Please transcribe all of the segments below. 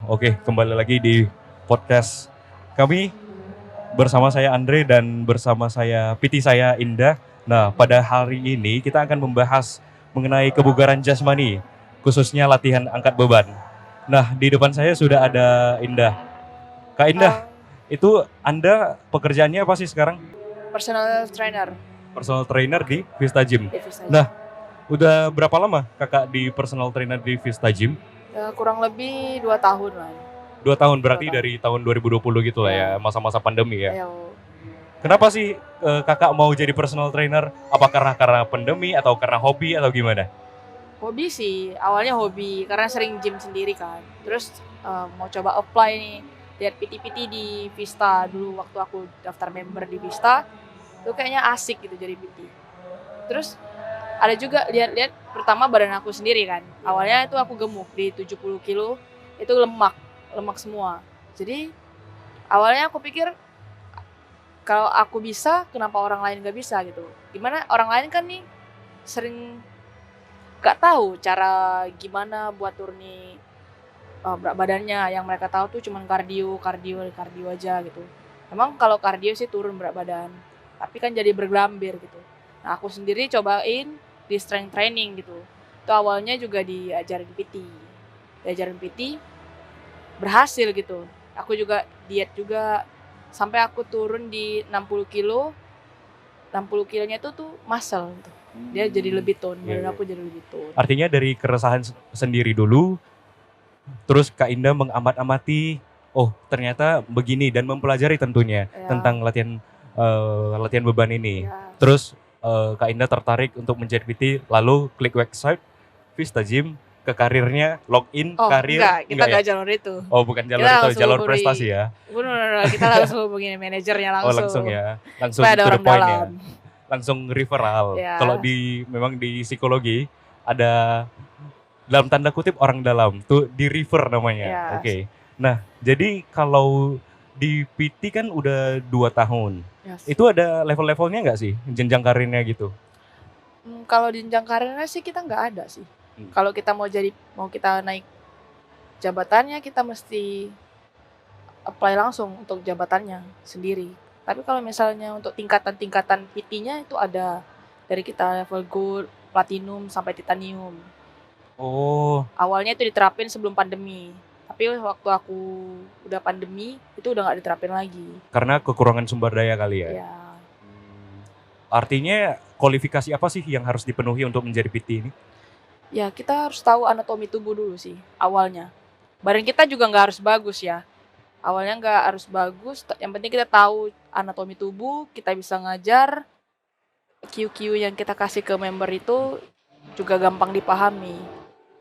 Oke, kembali lagi di podcast kami bersama saya Andre dan bersama saya PT saya Indah. Nah, pada hari ini kita akan membahas mengenai kebugaran jasmani, khususnya latihan angkat beban. Nah, di depan saya sudah ada Indah. Kak Indah, Halo, itu Anda pekerjaannya apa sih sekarang? personal trainer Personal trainer di Vista Gym. di Vista Gym. Nah, udah berapa lama kakak di personal trainer di Vista Gym? Ya, kurang lebih 2 tahun lah. 2 tahun, Dua berarti tahun. dari tahun 2020 gitu lah ya, Ya. masa-masa pandemi ya. Ayo. Kenapa sih kakak mau jadi personal trainer? Apa karena pandemi atau karena hobi atau gimana? Hobi sih, awalnya hobi karena sering gym sendiri kan. Terus mau coba apply nih, lihat PT-PT di Vista dulu waktu aku daftar member di Vista. Itu kayaknya asik gitu jadi PT. Terus ada juga lihat-lihat pertama badan aku sendiri kan. Awalnya itu aku gemuk di 70 kilo, itu lemak semua. Jadi awalnya aku pikir kalau aku bisa, kenapa orang lain gak bisa gitu. Gimana orang lain kan nih sering gak tahu cara gimana buat turuni berat badannya. Yang mereka tahu tuh cuman kardio aja gitu. Emang kalau kardio sih turun berat badan, tapi kan jadi bergelambir gitu. Nah aku sendiri cobain di strength training gitu. Itu awalnya juga diajarin PT, berhasil gitu. Aku juga diet juga sampai aku turun di 60 kilo. 60 kilonya itu tuh muscle gitu. Dia jadi lebih tone, Iya, badan iya. aku jadi lebih tone. Artinya dari keresahan sendiri dulu, terus Kak Indah mengamat-amati, oh ternyata begini dan mempelajari tentunya Ya, tentang latihan beban ini. ya. Terus Kak Indah tertarik untuk menjadi PT, lalu klik website Vista Gym, ke karirnya, login Oh karir, enggak, kita enggak ya? enggak jalur itu. Oh bukan jalur Kita itu, langsung jalur hubungi, prestasi ya? bener, kita langsung hubungin manajernya Oh langsung langsung. ya, langsung Supaya ada to the orang point dalam. ya, langsung referral. Kalau Ya, memang di psikologi ada dalam tanda kutip orang dalam, tuh di refer namanya. ya. Oke. Nah, jadi kalau di PT kan udah 2 tahun. Yes. Itu ada level-levelnya nggak sih, jenjang karirnya gitu? Kalau di jenjang karirnya sih kita nggak ada sih. Kalau kita mau kita naik jabatannya, kita mesti apply langsung untuk jabatannya sendiri. Tapi kalau misalnya untuk tingkatan-tingkatan PT-nya itu ada dari kita level gold, platinum sampai titanium. Oh, Awalnya itu diterapin sebelum pandemi. Tapi waktu aku udah pandemi itu udah nggak diterapin lagi. karena kekurangan sumber daya kali ya? Ya, Artinya kualifikasi apa sih yang harus dipenuhi untuk menjadi PT ini? ya kita harus tahu anatomi tubuh dulu sih awalnya. Badan kita juga nggak harus bagus ya. Awalnya nggak harus bagus, yang penting kita tahu anatomi tubuh, kita bisa ngajar, QQ yang kita kasih ke member itu juga gampang dipahami.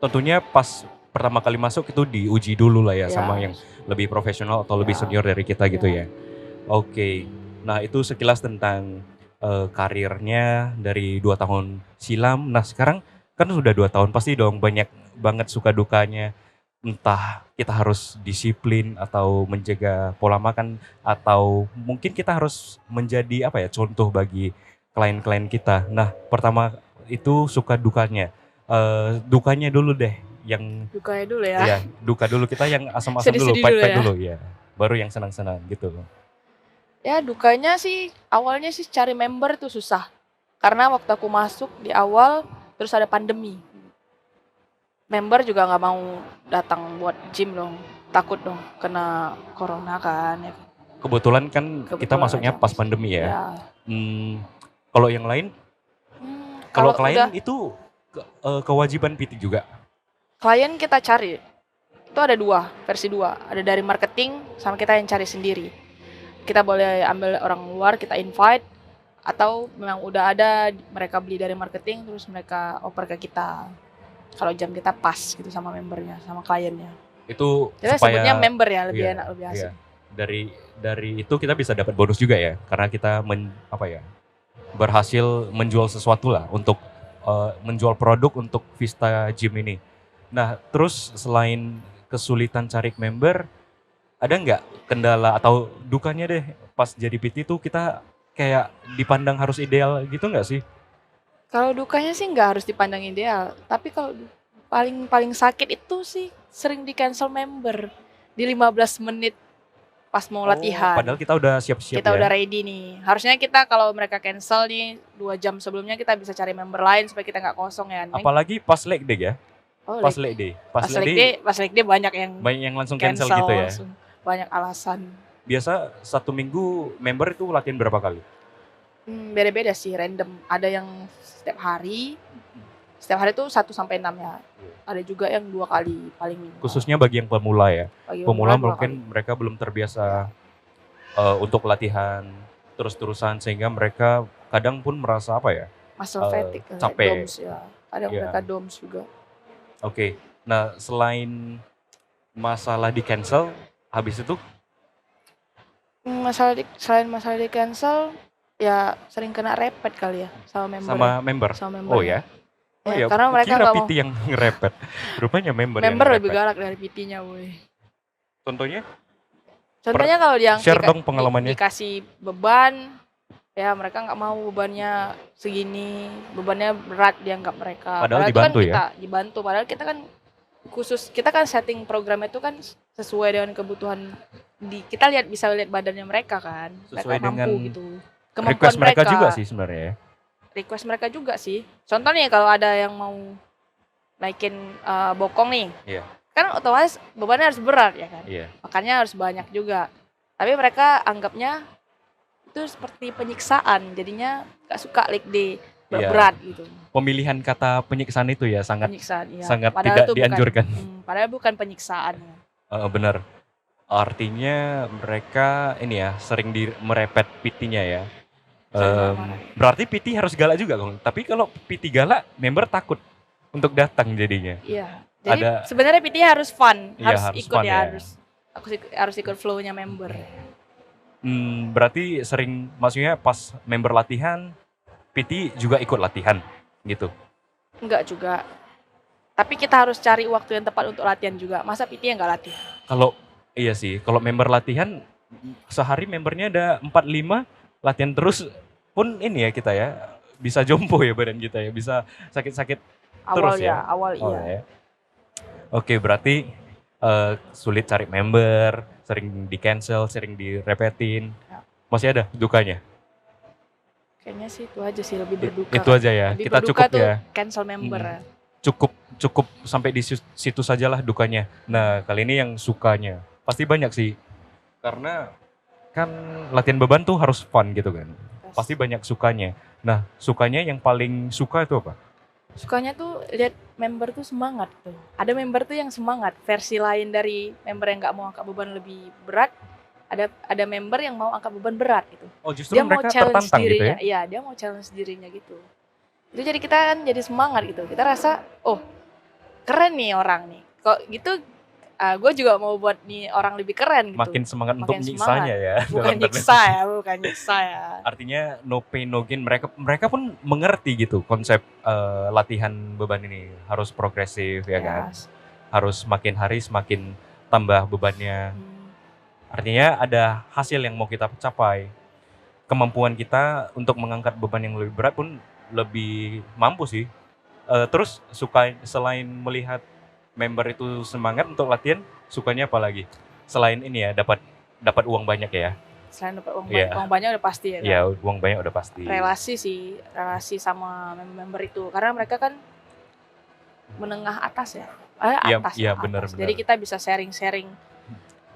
Tentunya pas pertama kali masuk itu diuji dulu lah ya, Ya. sama yang lebih profesional atau lebih Ya. senior dari kita gitu Ya. ya. Oke, nah itu sekilas tentang karirnya dari 2 tahun silam. Nah sekarang kan sudah 2 tahun, pasti dong banyak banget suka dukanya. Entah kita harus disiplin atau menjaga pola makan, atau mungkin kita harus menjadi apa ya, contoh bagi klien-klien kita. Nah pertama itu suka dukanya. Dukanya dulu deh, yang Dukanya dulu ya. ya duka dulu, kita yang asam-asam dulu, Sedih-sedih dulu pahit-pahit ya. dulu ya. Baru yang senang-senang gitu. Ya dukanya sih awalnya sih cari member tuh susah. Karena waktu aku masuk di awal terus ada pandemi. Member juga nggak mau datang buat gym dong. Takut dong kena corona kan. Ya. Kebetulan kan kita Kebetulan masuknya aja. pas pandemi ya. Ya. Kalau yang lain, kalau klien udah itu kewajiban PT juga. klien kita cari. Itu ada versi dua. Ada dari marketing sama kita yang cari sendiri. Kita boleh ambil orang luar, kita invite. Atau memang udah ada, mereka beli dari marketing terus mereka oper ke kita. Kalau jam kita pas gitu sama membernya, sama kliennya. Itu Jadi supaya sebutnya member ya, lebih iya, enak, lebih asik. iya. Dari itu kita bisa dapat bonus juga ya, karena kita berhasil menjual sesuatu lah untuk menjual produk untuk Vista Gym ini. Nah, terus selain kesulitan cari member, ada nggak kendala atau dukanya deh pas jadi PT tuh kita kayak dipandang harus ideal gitu nggak sih? Kalau dukanya sih nggak harus dipandang ideal, tapi kalau paling sakit itu sih sering di cancel member. di 15 menit pas mau latihan. Padahal kita udah siap-siap Kita ya. udah ready nih. Harusnya kita kalau mereka cancel nih 2 jam sebelumnya kita bisa cari member lain supaya kita nggak kosong ya. Apalagi pas leg day ya. Oh, Pas leg day. Pas leg day pas leg day banyak yang langsung cancel gitu ya. langsung. Banyak alasan. Biasa 1 minggu member itu latihan berapa kali? Beda-beda sih, random. Ada yang setiap hari tuh 1 sampai 6 ya. Ada juga yang 2 kali paling minimal. Khususnya bagi yang pemula ya. Bagi Pemula 2 mungkin kali. mereka belum terbiasa untuk latihan terus-terusan sehingga mereka kadang pun merasa apa ya? Muscle fatigue, capek. DOMS ya. Kadang Iya. mereka DOMS juga. Oke. Nah, selain masalah di cancel, habis itu Selain masalah di cancel, ya sering kena repet kali ya sama member. sama member. Sama member. Oh ya. Oh ya, karena mereka kira nggak mau. PT yang ngerepet. Rupanya member yang Member lebih ngerepet. galak dari PT-nya, boy. Contohnya? Contohnya kalau yang Share dong pengalamannya. dikasih beban, ya mereka nggak mau bebannya segini, bebannya berat dianggap mereka. Padahal itu dibantu kan ya? kita dibantu, padahal kita kan kita kan setting program itu kan sesuai dengan kebutuhan kita bisa lihat badannya mereka kan, Sesuai mereka mampu dengan gitu. Request mereka juga sih sebenarnya ya. Request mereka juga sih. Contohnya kalau ada yang mau naikin bokong nih, Iya. kan otomatis bebannya harus berat ya kan. Iya. Makanya harus banyak juga. Tapi mereka anggapnya itu seperti penyiksaan, jadinya gak suka leg day Iya. berat gitu. Pemilihan kata penyiksaan itu ya sangat Penyiksaan, ya. sangat Padahal tidak itu dianjurkan. Padahal bukan penyiksaan. Benar. Artinya mereka ini ya sering merepet PT-nya ya. Berarti PT harus galak juga Kong. Tapi kalau PT galak, member takut untuk datang jadinya. Iya. Jadi sebenarnya PT harus fun, Iya, harus ikut fun ya. harus ikut flow-nya member. Berarti sering, maksudnya pas member latihan, PT juga ikut latihan gitu. Enggak juga. Tapi kita harus cari waktu yang tepat untuk latihan juga. Masa PT yang enggak latihan? Iya sih, kalau member latihan sehari membernya ada 4-5 latihan terus pun ini ya kita ya bisa jompo ya badan kita ya, bisa sakit-sakit terus ya. Awal iya. Ya. Oke, berarti sulit cari member, sering di cancel, sering direpetin. Ya. Masih ada dukanya? Kayaknya sih itu aja sih, lebih berduka. Itu aja ya. Lebih Kita berduka cukup tuh ya. Cancel member. Cukup sampai di situ sajalah dukanya. Nah, kali ini yang sukanya. Pasti banyak sih. Karena kan latihan beban tuh harus fun gitu kan. Pasti banyak sukanya. Nah, sukanya yang paling suka itu apa? Sukanya tuh lihat member tuh semangat tuh. Ada member tuh yang semangat. Versi lain dari member yang nggak mau angkat beban lebih berat. Ada member yang mau angkat beban berat gitu. Oh, justru dia mereka mau challenge tertantang dirinya. gitu ya? Iya, dia mau challenge dirinya gitu. Itu jadi kita kan jadi semangat gitu. Kita rasa, oh keren nih orang nih. Kok gitu, gue juga mau buat nih orang lebih keren gitu. Makin semangat untuk Makin nyiksanya ya. Bukan nyiksa ya. Artinya no pain no gain, mereka pun mengerti gitu konsep latihan beban ini harus progresif ya kan. Harus makin hari semakin tambah bebannya. Artinya ada hasil yang mau kita capai. Kemampuan kita untuk mengangkat beban yang lebih berat pun lebih mampu sih. Terus selain melihat member itu semangat untuk latihan, sukanya apa lagi? Selain ini ya, dapat uang banyak ya. Selain dapat uang banyak udah pasti ya. Iya, uang banyak udah pasti. Relasi sama member itu, karena mereka kan menengah atas ya. Atas. Benar. Jadi kita bisa sharing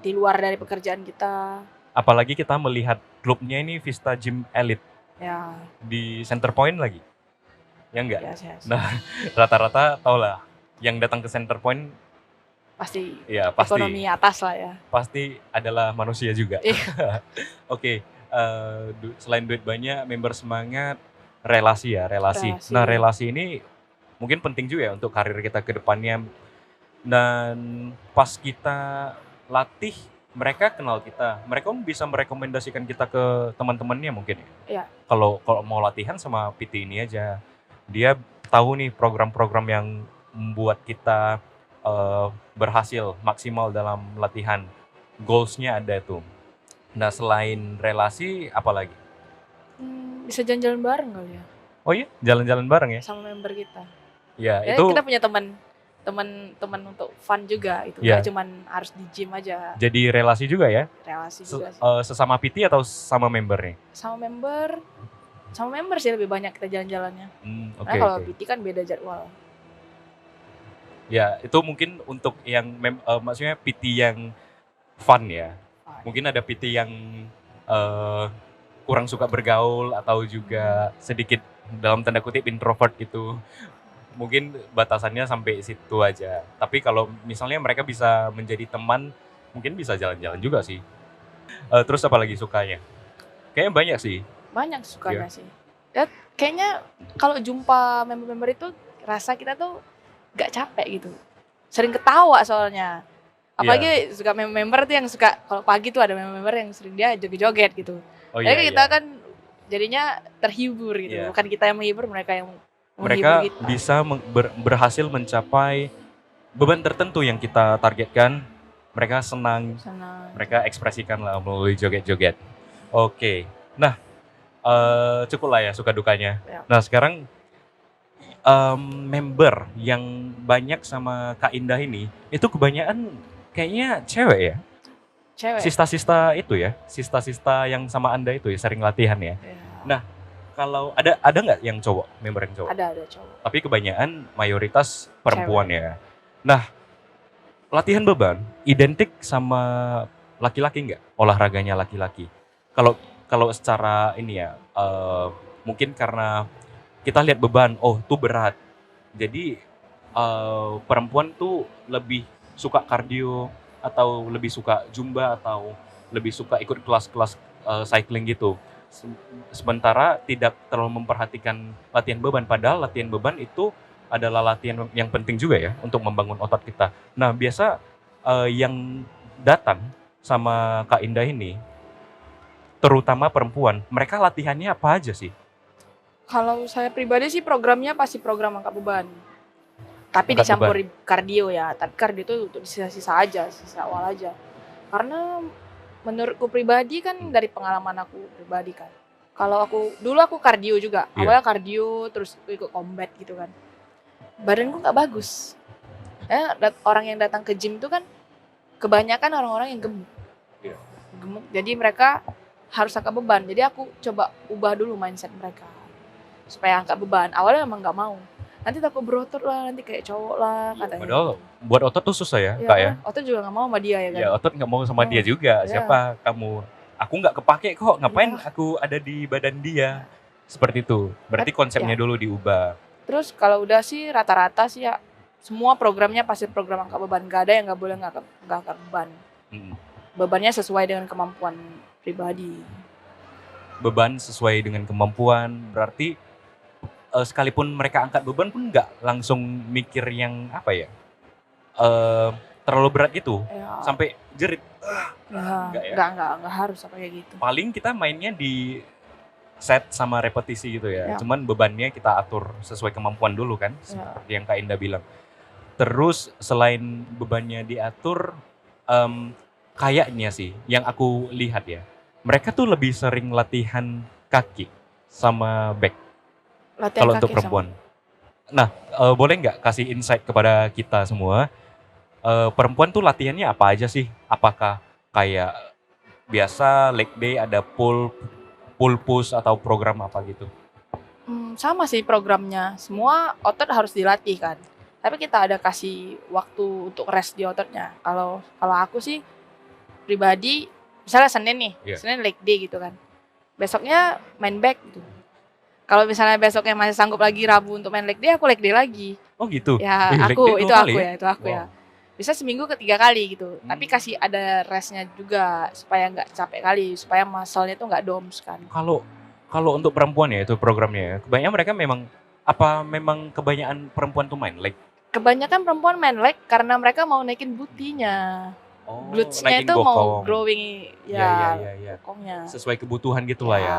di luar dari pekerjaan kita. Apalagi kita melihat klubnya ini Vista Gym Elite. Ya. Di Center Point lagi. Ya enggak? Yes. Nah, rata-rata tau lah yang datang ke Center Point pasti pasti ekonomi atas lah ya. Pasti adalah manusia juga. Oke, selain duit banyak, member semangat, relasi. Nah, relasi ini mungkin penting juga ya untuk karir kita ke depannya. Dan pas kita latih, mereka kenal kita. Mereka pun bisa merekomendasikan kita ke teman-temannya mungkin ya. Iya. Kalau mau latihan sama PT ini aja. Dia tahu nih program-program yang membuat kita berhasil maksimal dalam latihan. Goals-nya ada tuh. Nah, selain relasi apa lagi? Bisa jalan-jalan bareng kali ya. Oh iya, jalan-jalan bareng ya? Sama member kita. Ya, itu kita punya teman teman-teman untuk fun juga itu. Iya. Nggak cuman harus di gym aja, Jadi relasi juga ya? relasi Se- juga sih. Sesama PT atau sama member nih? Sama member sih lebih banyak kita jalan-jalannya. Oke, Karena kalau oke. PT kan beda jadwal. Ya, itu mungkin untuk yang maksudnya PT yang fun ya. Mungkin ada PT yang eh, kurang suka bergaul atau juga sedikit dalam tanda kutip introvert gitu. Mungkin batasannya sampai situ aja. Tapi kalau misalnya mereka bisa menjadi teman, mungkin bisa jalan-jalan juga sih. Terus apa lagi sukanya? Kayaknya banyak sih. Banyak sukanya sih. Dan kayaknya kalau jumpa member-member itu rasa kita tuh gak capek gitu. Sering ketawa soalnya. Apalagi suka member tuh yang suka kalau pagi tuh ada member yang sering dia joget-joget gitu. Oh Jadi iya, kita iya. kan jadinya terhibur gitu. Iya. Bukan kita yang menghibur, mereka yang menghibur Mereka kita. bisa berhasil mencapai beban tertentu yang kita targetkan. Mereka senang, Senang. mereka ekspresikan lah melalui joget-joget. Oke, nah cukup lah ya suka dukanya. Ya. Nah sekarang member yang banyak sama Kak Indah ini, itu kebanyakan kayaknya cewek ya? Cewek. Sista-sista itu ya? Sista-sista yang sama Anda itu ya, sering latihan ya? Ya. Nah, kalau ada nggak yang cowok, member yang cowok? Ada cowok. Tapi kebanyakan mayoritas perempuan ya. Nah, latihan beban identik sama laki-laki nggak? Olahraganya laki-laki. Kalau secara ini ya, mungkin karena kita lihat beban, oh tuh berat. Jadi perempuan tuh lebih suka kardio atau lebih suka zumba atau lebih suka ikut kelas-kelas cycling gitu. Sementara tidak terlalu memperhatikan latihan beban, padahal latihan beban itu adalah latihan yang penting juga ya untuk membangun otot kita. Nah biasa yang datang sama Kak Indah ini, terutama perempuan, mereka latihannya apa aja sih? Kalau saya pribadi sih programnya pasti program angkat beban. Tapi Angkat dicampur kardio ya. Tapi kardio itu untuk sisa-sisa aja, sisa awal aja. Karena menurutku pribadi kan dari pengalaman aku pribadi kan. Kalau dulu aku kardio juga. Iya. Awalnya kardio terus ikut combat gitu kan. Badanku nggak bagus. Orang yang datang ke gym itu kan kebanyakan orang-orang yang gemuk. Iya. Gemuk. Jadi mereka harus angkat beban. Jadi aku coba ubah dulu mindset mereka. Supaya angkat beban. Awalnya emang nggak mau. Nanti takut berotot lah, nanti kayak cowok lah katanya. Padahal buat otot tuh susah ya, Ya, Kak ya? Otot juga gak mau sama dia ya kan? Ya otot nggak mau sama dia juga. Iya. Siapa kamu? Aku nggak kepake kok. Ngapain Iya. aku ada di badan dia? Seperti itu. Berarti konsepnya dulu diubah. Terus kalau udah sih rata-rata sih ya semua programnya pasti program angkat beban. Gak ada yang gak boleh nggak angkat beban. Bebannya sesuai dengan kemampuan pribadi. Beban sesuai dengan kemampuan. Berarti sekalipun mereka angkat beban pun nggak langsung mikir yang apa ya? Terlalu berat gitu. Ya, Sampai jerit. nggak harus apa kayak gitu. Paling kita mainnya di set sama repetisi gitu ya. Ya. Cuman bebannya kita atur sesuai kemampuan dulu kan, seperti yang Kak Indah bilang. Terus selain bebannya diatur, kayaknya sih yang aku lihat ya, mereka tuh lebih sering latihan kaki sama back Latihan kalau kaki untuk perempuan. Nah, boleh nggak kasih insight kepada kita semua, perempuan tuh latihannya apa aja sih? Apakah kayak biasa leg day, ada pull push atau program apa gitu? Sama sih programnya. Semua otot harus dilatih kan. Tapi kita ada kasih waktu untuk rest di ototnya. Kalau aku sih pribadi, misalnya Senin nih, Senin leg day gitu kan. Besoknya main back gitu. Kalau misalnya besoknya masih sanggup lagi Rabu untuk main leg day, aku leg day lagi. Oh gitu? Ya leg day itu aku ya. Wow. Bisa seminggu 3 kali gitu. Tapi kasih ada restnya juga supaya nggak capek kali, supaya muscle-nya tuh nggak doms kan. Kalau untuk perempuan ya itu programnya ya. Kebanyakan mereka memang kebanyakan perempuan tuh main leg. Kebanyakan perempuan main leg karena mereka mau naikin booty-nya. Oh, Glutes-nya naikin itu bokong. mau growing ya. bokongnya. Sesuai kebutuhan gitulah ya.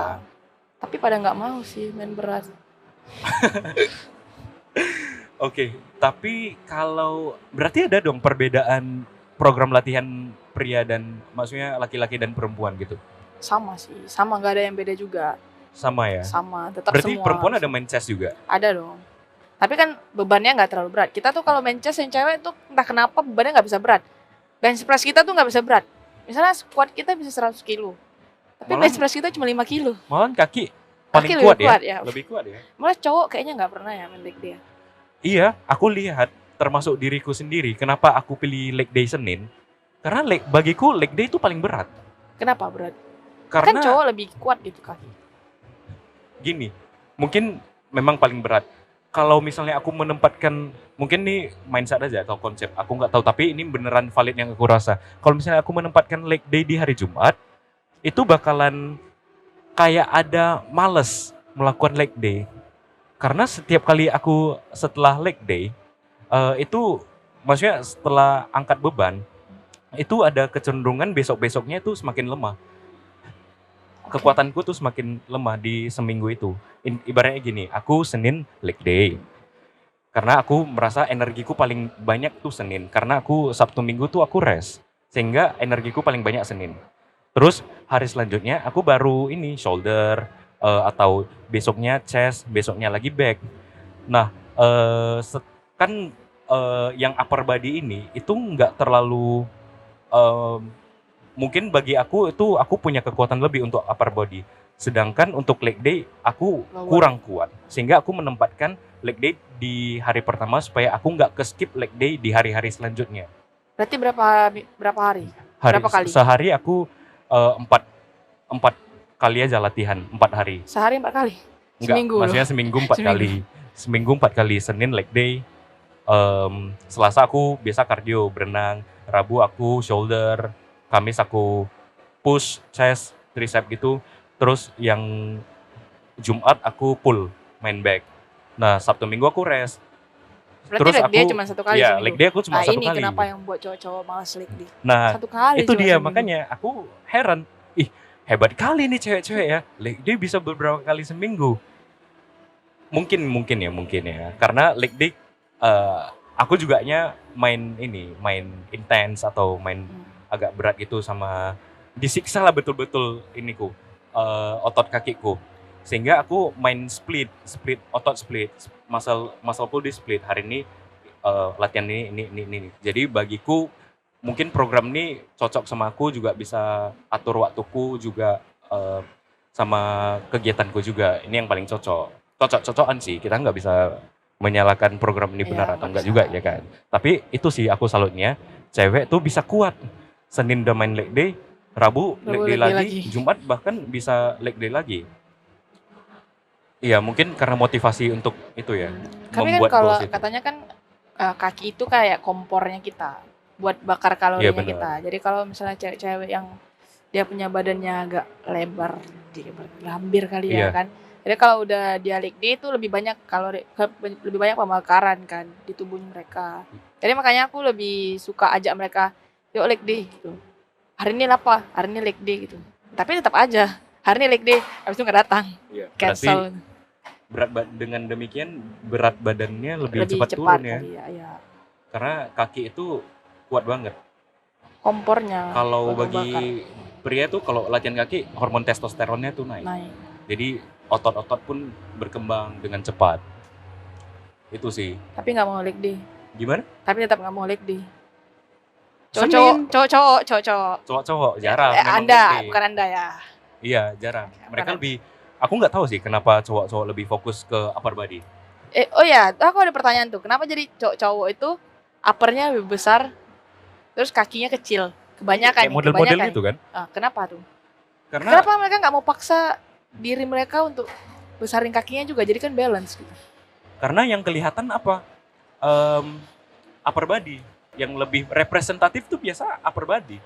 Tapi pada nggak mau sih main berat. Oke, tapi kalau berarti ada dong perbedaan program latihan pria dan maksudnya laki-laki dan perempuan gitu. Sama sih, nggak ada yang beda juga. Sama ya. Sama, tetap berarti semua. perempuan ada main chest juga. Ada dong. Tapi kan bebannya nggak terlalu berat. Kita tuh kalau main chest yang cewek tuh entah kenapa bebannya nggak bisa berat. Bench press kita tuh nggak bisa berat. Misalnya squat kita bisa 100 kilo. Tapi Malah- bench press kita cuma 5 kilo. Malahan kaki paling Kaki kuat, lebih kuat, ya. ya. Lebih kuat ya. Malah cowok kayaknya nggak pernah ya main leg day. Iya, aku lihat termasuk diriku sendiri. Kenapa aku pilih leg day Senin? Karena bagiku leg day itu paling berat. Kenapa berat? Karena Kan cowok lebih kuat gitu kaki. gini, mungkin memang paling berat. Kalau misalnya aku menempatkan, mungkin nih mindset aja atau konsep, aku nggak tahu. Tapi ini beneran valid yang aku rasa. Kalau misalnya aku menempatkan leg day di hari Jumat, itu bakalan kayak ada males melakukan leg day. Karena setiap kali aku setelah leg day, itu maksudnya setelah angkat beban, itu ada kecenderungan besok-besoknya itu semakin lemah. Oke. Kekuatanku tuh semakin lemah di seminggu itu. Ibaratnya gini, aku Senin leg day. Karena aku merasa energiku paling banyak tuh Senin. Karena aku Sabtu Minggu tuh aku rest. Sehingga energiku paling banyak Senin. Terus hari selanjutnya aku baru ini shoulder, atau besoknya chest, besoknya lagi back. Nah, kan yang upper body ini itu nggak terlalu, mungkin bagi aku itu aku punya kekuatan lebih untuk upper body. Sedangkan untuk leg day aku Lower. kurang kuat. Sehingga aku menempatkan leg day di hari pertama supaya aku nggak ke-skip leg day di hari-hari selanjutnya. Berarti berapa hari? Berapa kali? Sehari aku empat kali aja latihan, 4 hari. Sehari 4 kali? Enggak, Seminggu maksudnya loh. seminggu 4 kali. Seminggu 4 kali, Senin leg day, Selasa aku biasa kardio, berenang, Rabu aku shoulder, Kamis aku push, chest, tricep gitu. Terus yang Jumat aku pull, main back. Nah, Sabtu Minggu aku rest. Berarti Terus leg day aku- cuma 1 kali Iya, seminggu. leg day aku cuma Nah, 1 ini kali. kenapa yang buat cowok-cowok malas leg day. Nah, 1 kali itu cuma dia seminggu. makanya aku heran. Ih, hebat kali nih cewek-cewek ya. Leg day bisa beberapa kali seminggu. Mungkin ya. Karena leg day aku juganya main intens atau main agak berat gitu, sama disiksa lah betul-betul iniku, otot kakiku. Sehingga aku main split otot split, muscle pull di split. Hari ini latihan ini. Jadi bagiku mungkin program ini cocok sama aku, juga bisa atur waktuku juga, sama kegiatanku juga. Ini yang paling cocok-cocokan sih. Kita nggak bisa menyalahkan program ini benar Iya, atau nggak enggak bisa. juga ya kan. Tapi itu sih aku salutnya, cewek tuh bisa kuat. Senin udah main leg day, Rabu leg day lagi, Jumat bahkan bisa leg day lagi. Iya, mungkin karena motivasi untuk itu ya. Tapi kan membuat kalau goals itu. katanya kan kaki itu kayak kompornya kita buat bakar kalorinya Iya, benar. kita. Jadi kalau misalnya cewek-cewek yang dia punya badannya agak lebar, lambir kali ya Iya. kan. Jadi kalau udah dia leg day itu lebih banyak lebih banyak pembakaran kan di tubuhnya mereka. Jadi makanya aku lebih suka ajak mereka, yuk leg day gitu. Hari ini apa? Hari ini leg day gitu. Tapi tetap aja hari ini leg day, habis itu nggak datang, Iya. Berarti cancel. dengan demikian berat badannya lebih Lebih cepat cepat turun ya. kali ya. Karena kaki itu kuat banget. Kompornya Kalau buat bakar. bagi pria tuh kalau latihan kaki, hormon testosteronnya tuh naik. Naik. Jadi otot-otot pun berkembang dengan cepat. Itu sih. Tapi nggak mau leg day. Gimana? Tapi tetap nggak mau leg day. Senin. Cowok. Cowok-cowok jarang. memang Anda, leg day. bukan Anda ya. Iya, jarang. Mereka Bukan. lebih, aku nggak tahu sih kenapa cowok-cowok lebih fokus ke upper body. Oh ya, aku ada pertanyaan tuh. Kenapa jadi cowok itu uppernya lebih besar, terus kakinya kecil? Kebanyakan Kayak nih, model-model kebanyakan gitu kan. nih. Kenapa tuh? Karena Kenapa mereka nggak mau paksa diri mereka untuk besarin kakinya juga? Jadi kan balance gitu. Karena yang kelihatan apa? Upper body. Yang lebih representatif tuh biasa upper body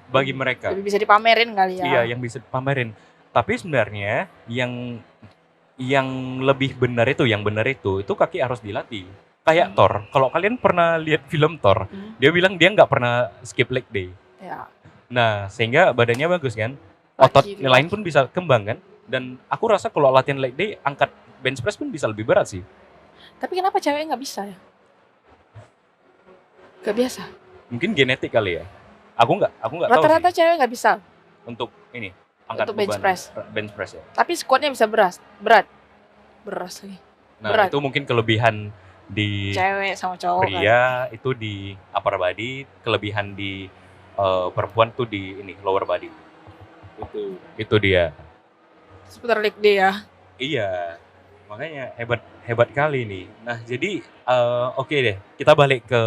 bagi mereka. Lebih bisa dipamerin kali ya. Iya, yang bisa dipamerin. Tapi sebenarnya yang lebih benar itu, itu kaki harus dilatih. Kayak Thor. Kalau kalian pernah lihat film Thor, dia bilang dia nggak pernah skip leg day. Ya. Nah, sehingga badannya bagus kan. Otot Laki, lain pun bisa kembang kan. Dan aku rasa kalau latihan leg day, angkat bench press pun bisa lebih berat sih. Tapi kenapa cewek nggak bisa ya? Gak biasa. Mungkin genetik kali ya. Aku nggak tahu Rata-rata sih. cewek nggak bisa Untuk ini, angkat untuk bench beban press. bench press ya. Tapi squatnya bisa berat. Beras lagi. Nah, berat. itu mungkin kelebihan di Cewek sama cowok kan. pria itu di upper body, kelebihan di perempuan tuh di ini lower body. Itu dia. Seputar leg day ya. Iya. Makanya hebat kali nih. Nah, jadi oke deh. Kita balik ke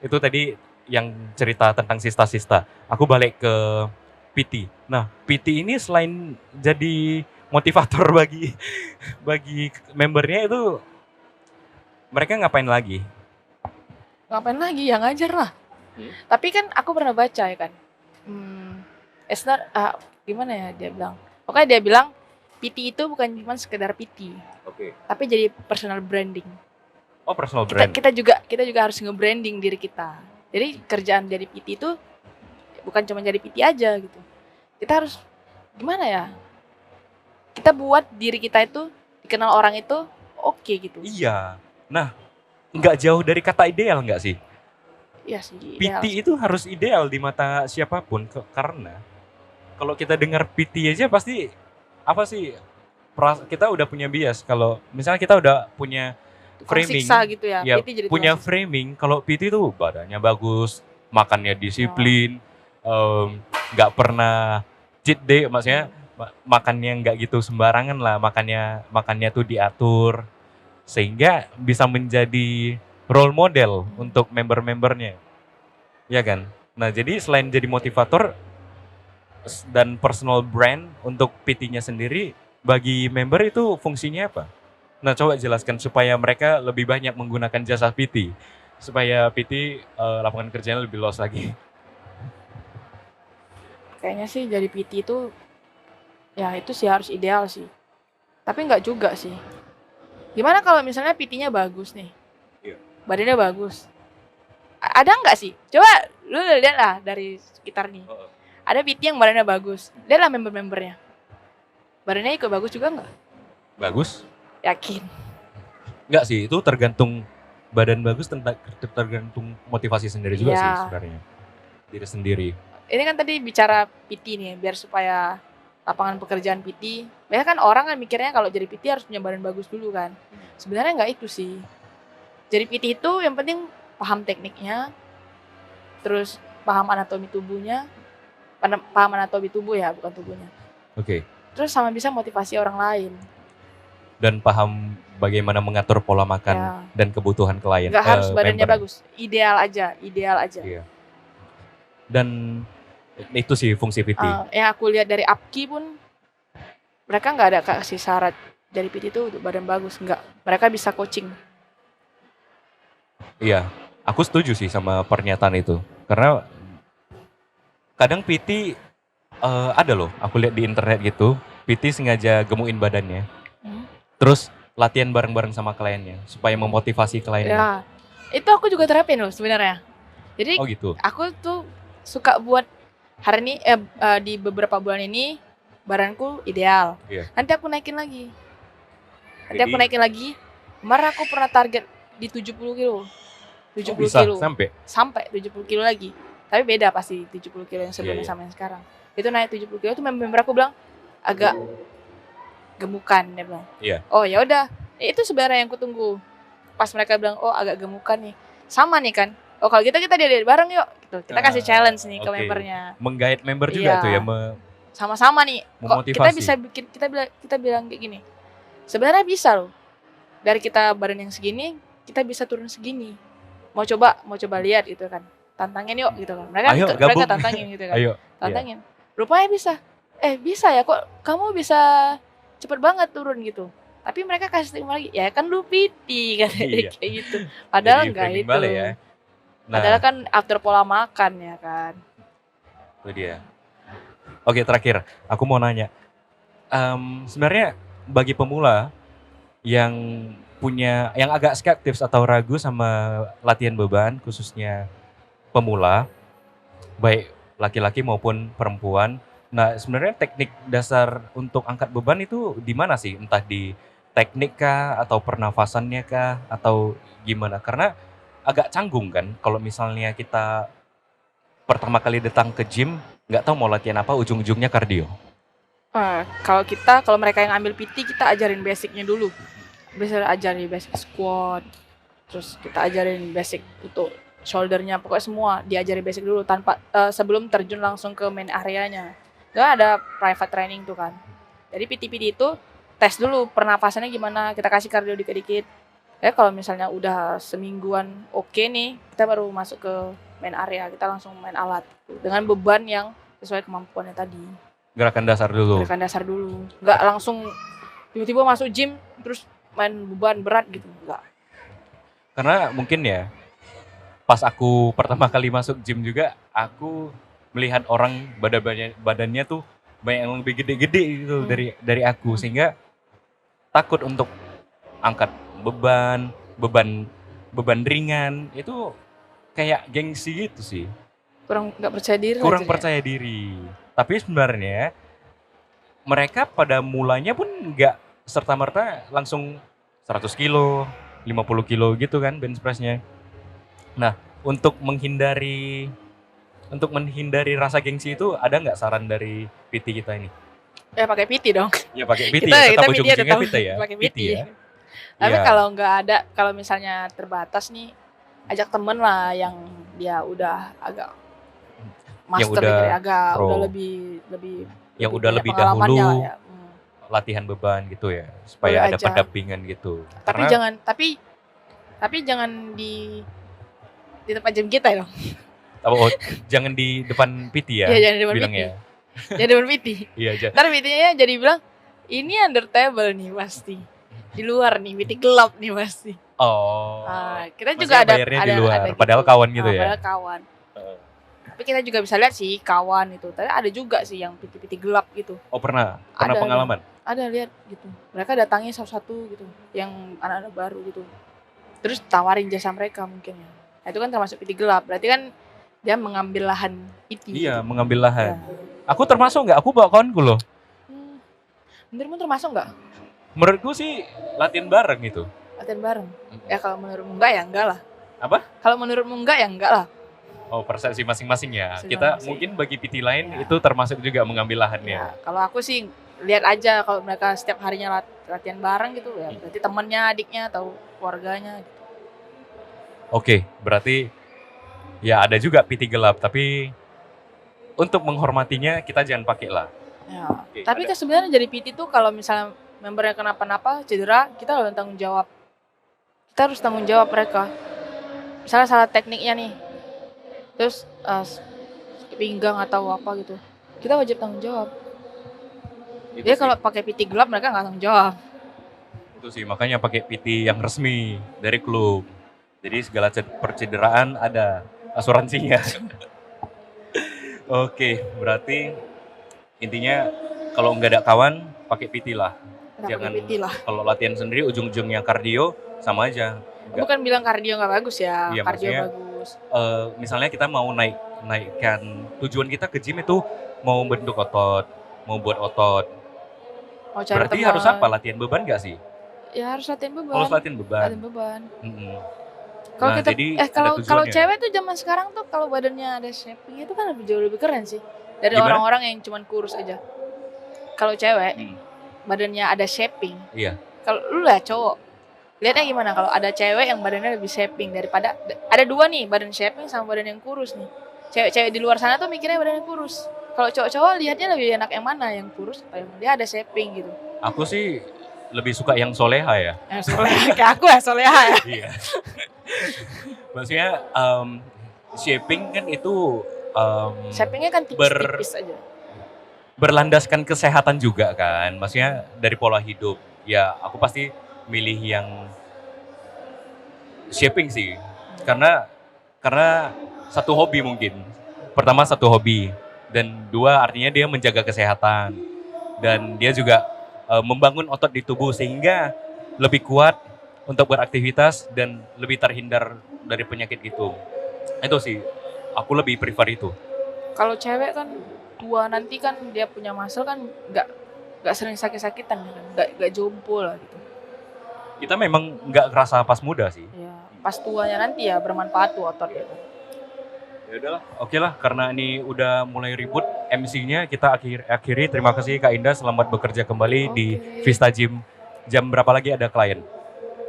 itu tadi yang cerita tentang sista-sista. Aku balik ke PT. Nah, PT ini selain jadi motivator bagi membernya itu mereka ngapain lagi? Ngapain lagi? Ya ngajar lah. Tapi kan aku pernah baca ya kan. It's not, gimana ya dia bilang. Pokoknya dia bilang PT itu bukan cuma sekedar PT. Oke. Tapi jadi personal branding. Oh, personal brand. Kita juga harus nge-branding diri kita. Jadi kerjaan jadi PT itu bukan cuma jadi PT aja gitu. Kita harus gimana ya? Kita buat diri kita itu dikenal orang itu oke gitu. Iya. Nah, nggak jauh dari kata ideal nggak sih? Iya sih. PT itu harus ideal di mata siapapun karena kalau kita dengar PT aja pasti apa sih? Kita udah punya bias kalau misalnya kita udah punya framing siksa gitu ya. Ya, PT jadi punya tukang siksa. framing kalau PT itu badannya bagus, makannya disiplin, nggak pernah cheat day, maksudnya makannya nggak gitu sembarangan lah, makannya tuh diatur sehingga bisa menjadi role model untuk member-membernya, ya kan? Nah, jadi selain jadi motivator dan personal brand untuk PT-nya sendiri, bagi member itu fungsinya apa? Nah, coba jelaskan supaya mereka lebih banyak menggunakan jasa PT, supaya PT lapangan kerjanya lebih luas lagi. Kayaknya sih jadi PT itu ya itu sih harus ideal sih. Tapi nggak juga sih. Gimana kalau misalnya PT-nya bagus nih? Iya. Badannya bagus. Ada nggak sih? Coba lu lihat lah dari sekitar nih. Ada PT yang badannya bagus. Lihatlah member-membernya. Badannya ikut bagus juga nggak? Bagus? Yakin. Nggak sih, itu tergantung badan bagus, tergantung motivasi sendiri juga Ya. sih sebenarnya. Diri sendiri. Ini kan tadi bicara PT nih, biar supaya lapangan pekerjaan PT. Biasanya kan orang kan mikirnya kalau jadi PT harus punya badan bagus dulu kan. Sebenarnya nggak itu sih. Jadi PT itu yang penting paham tekniknya, terus paham anatomi tubuhnya, paham anatomi tubuh ya, bukan tubuhnya. Oke. Terus sama bisa motivasi orang lain. Dan paham bagaimana mengatur pola makan Ya. dan kebutuhan klien. Nggak harus badannya member. bagus, ideal aja. Iya. Dan itu sih fungsi PT. Yang aku lihat dari APKI pun, mereka nggak ada kasih syarat dari PT itu untuk badan bagus, nggak. Mereka bisa coaching. Iya, aku setuju sih sama pernyataan itu. Karena kadang PT ada loh, aku lihat di internet gitu, PT sengaja gemukin badannya. Terus latihan bareng-bareng sama kliennya supaya memotivasi kliennya. Ya, itu aku juga terapin loh sebenarnya. Jadi Oh gitu. aku tuh suka buat hari ini di beberapa bulan ini badanku ideal. Iya. Nanti aku naikin lagi. Jadi- Kemarin aku pernah target di 70 kilo. 70 bisa kilo. sampai 70 kilo lagi. Tapi beda pasti 70 kilo yang sebelumnya Iya. sama yang sekarang. Itu naik 70 kilo tuh member aku bilang agak gemukan, dia bilang. Iya. Oh ya udah, itu sebenarnya yang kutunggu. Pas mereka bilang, oh agak gemukan nih, sama nih kan. Oh kalau gitu kita diet bareng yuk. Gitu. Kita kasih challenge nih ke oke. membernya. menggait member juga Iya. tuh ya. Sama-sama nih. Kok kita Memotivasi. bisa bikin kita bilang kayak gini. Sebenarnya bisa loh. Dari kita badan yang segini, kita bisa turun segini. Mau coba lihat gitu kan. Tantangin yuk gitu kan. Ayo, Mereka gabung. tantangin gitu kan. Ayo. Tantangin. Rupanya bisa. Bisa ya kok kamu bisa cepet banget turun gitu. Tapi mereka kasih stigma lagi, ya kan lu PT katanya Iya. kayak gitu. Padahal Jadi enggak framing itu. balik ya. Nah, Padahal kan after pola makan ya kan. itu dia. Oke, terakhir aku mau nanya. Sebenarnya bagi pemula yang agak skeptis atau ragu sama latihan beban, khususnya pemula, baik laki-laki maupun perempuan. Nah, sebenarnya teknik dasar untuk angkat beban itu di mana sih? Entah di teknik kah, atau pernafasannya kah, atau gimana? Karena agak canggung kan kalau misalnya kita pertama kali datang ke gym, nggak tahu mau latihan apa, ujung-ujungnya kardio. Kalau mereka yang ambil PT kita ajarin basicnya dulu. bisa ajarin basic squat, terus kita ajarin basic untuk shouldernya, pokoknya semua diajarin basic dulu tanpa sebelum terjun langsung ke main areanya. Gak ada private training tuh kan. Jadi PT-PT itu tes dulu pernapasannya gimana, kita kasih kardio dikit-dikit. Kalau misalnya udah semingguan oke nih, kita baru masuk ke main area, kita langsung main alat dengan beban yang sesuai kemampuannya tadi. Gerakan dasar dulu. Gerakan dasar dulu, nggak langsung tiba-tiba masuk gym terus main beban berat gitu, nggak. Karena mungkin ya, pas aku pertama kali masuk gym juga, aku melihat orang badannya tuh banyak yang lebih gede-gede gitu dari aku, sehingga takut untuk angkat beban ringan itu kayak gengsi gitu sih. Kurang nggak percaya diri. Kurang percaya diri. Tapi sebenarnya mereka pada mulanya pun nggak serta-merta langsung 100 kilo, 50 kilo gitu kan bench press-nya. Nah, untuk menghindari rasa gengsi itu ada nggak saran dari PT kita ini? Ya pakai PT dong. Ya pakai PT ya, tetap ujung-ujungnya PT ya. Pakai PT ya. Tapi Ya. kalau nggak ada, kalau misalnya terbatas nih, ajak temen lah yang dia udah agak master gitu ya, udah lebih yang udah lebih pengalamannya dahulu lah ya. latihan beban gitu ya, supaya Boleh ada aja. pendampingan gitu. Tapi Karena jangan di tempat gym kita dong. jangan di depan PT ya. Iya, jangan di depan bilangnya. Jadi depan PT. Iya aja. Ntar PT-nya jadi bilang, ini under table nih pasti. Di luar nih, PT gelap nih pasti. Oh. Kita Maksudnya juga ada bayarnya di luar, gitu. padahal kawan gitu ya. Padahal kawan. Tapi kita juga bisa lihat sih kawan itu. Tapi ada juga sih yang PT-PT gelap gitu. Oh pernah Ada. pengalaman. Ada lihat gitu. Mereka datangnya satu-satu gitu, yang anak-anak baru gitu. Terus tawarin jasa mereka mungkin ya. Nah, itu kan termasuk PT gelap. Berarti kan dia mengambil lahan PT. Iya, gitu. mengambil lahan. Ya. Aku termasuk nggak? Aku bawa kawanku loh. Menurutmu termasuk nggak? Menurutku sih latihan bareng itu. Latihan bareng. Ya kalau menurutmu enggak ya enggak lah. Apa? Kalau menurutmu enggak ya enggak lah. Oh, persepsi masing-masing ya. Persepsi Kita masing-masing. mungkin bagi PT lain Ya. itu termasuk juga mengambil lahannya. Ya, kalau aku sih lihat aja kalau mereka setiap harinya latihan bareng gitu ya, berarti temennya, adiknya atau keluarganya gitu. Oke, berarti ya ada juga PT gelap, tapi untuk menghormatinya kita jangan pakai lah. Ya. Oke, Tapi kan sebenarnya jadi PT tuh kalau misalnya membernya kenapa-napa, cedera, kita harus tanggung jawab. Kita harus tanggung jawab mereka. Misalnya salah tekniknya nih, terus pinggang atau apa gitu, kita wajib tanggung jawab. Itu Jadi sih. kalau pakai PT gelap mereka nggak tanggung jawab. Itu sih, makanya pakai PT yang resmi dari klub. Jadi segala percederaan ada asuransinya. Oke, berarti intinya kalau nggak ada kawan, pakai PT lah. Kita Jangan pakai PT lah. kalau latihan sendiri ujung-ujungnya kardio sama aja. Nggak- Bukan bilang kardio nggak bagus ya, Iya, kardio maksudnya, bagus. Misalnya kita mau naikkan, tujuan kita ke gym itu mau bentuk otot, mau buat otot. Mau cari Berarti teman. harus apa? Latihan beban nggak sih? Ya harus latihan beban. Harus latihan beban. Latihan beban. Mm-mm. Kalau Nah, kita jadi kalau ada kalau tujuannya. cewek tuh zaman sekarang tuh kalau badannya ada shaping itu kan jauh lebih keren sih dari Gimana? orang-orang yang cuman kurus aja. Kalau cewek Hmm, badannya ada shaping. Iya. Kalau lu lah cowok, lihatnya gimana kalau ada cewek yang badannya lebih shaping daripada ada dua nih, badan shaping sama badan yang kurus nih. Cewek-cewek di luar sana tuh mikirnya badannya kurus. Kalau cowok-cowok lihatnya lebih enak yang mana, yang kurus atau yang dia ada shaping gitu. Aku sih lebih suka yang soleha ya. Yang soleha kayak aku ya, soleha ya. Iya. Maksudnya shaping kan itu Shapingnya kan tipis-tipis aja. berlandaskan kesehatan juga kan. Maksudnya dari pola hidup. Ya aku pasti milih yang shaping sih. Karena satu hobi mungkin. Pertama satu hobi. Dan dua artinya dia menjaga kesehatan. Dan dia juga membangun otot di tubuh sehingga lebih kuat untuk beraktivitas dan lebih terhindar dari penyakit gitu. Itu sih, aku lebih prefer itu. Kalau cewek kan tua nanti kan dia punya muscle kan nggak sering sakit-sakitan kan, nggak jompo lah gitu. Kita memang nggak kerasa pas muda sih. Ya pas tuanya nanti ya bermanfaat tuh otot gitu. Ya udahlah, oke lah, karena ini udah mulai ribut MC-nya, kita akhiri. Terima kasih Kak Indah, selamat bekerja kembali di Oke. Vista Gym. Jam berapa lagi ada klien?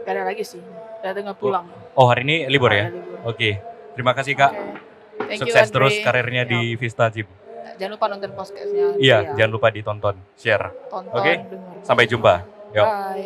Gak ada lagi sih. Udah tinggal pulang. Oh, hari ini libur ya? Ada libur. Oke. Terima kasih Kak. Oke. Thank you, Sukses Andre. terus karirnya Ya, di Vista Gym. jangan lupa nonton podcastnya. Iya, jangan lupa ditonton, share. Tonton, Oke. denger. Sampai jumpa. Yuk. Bye.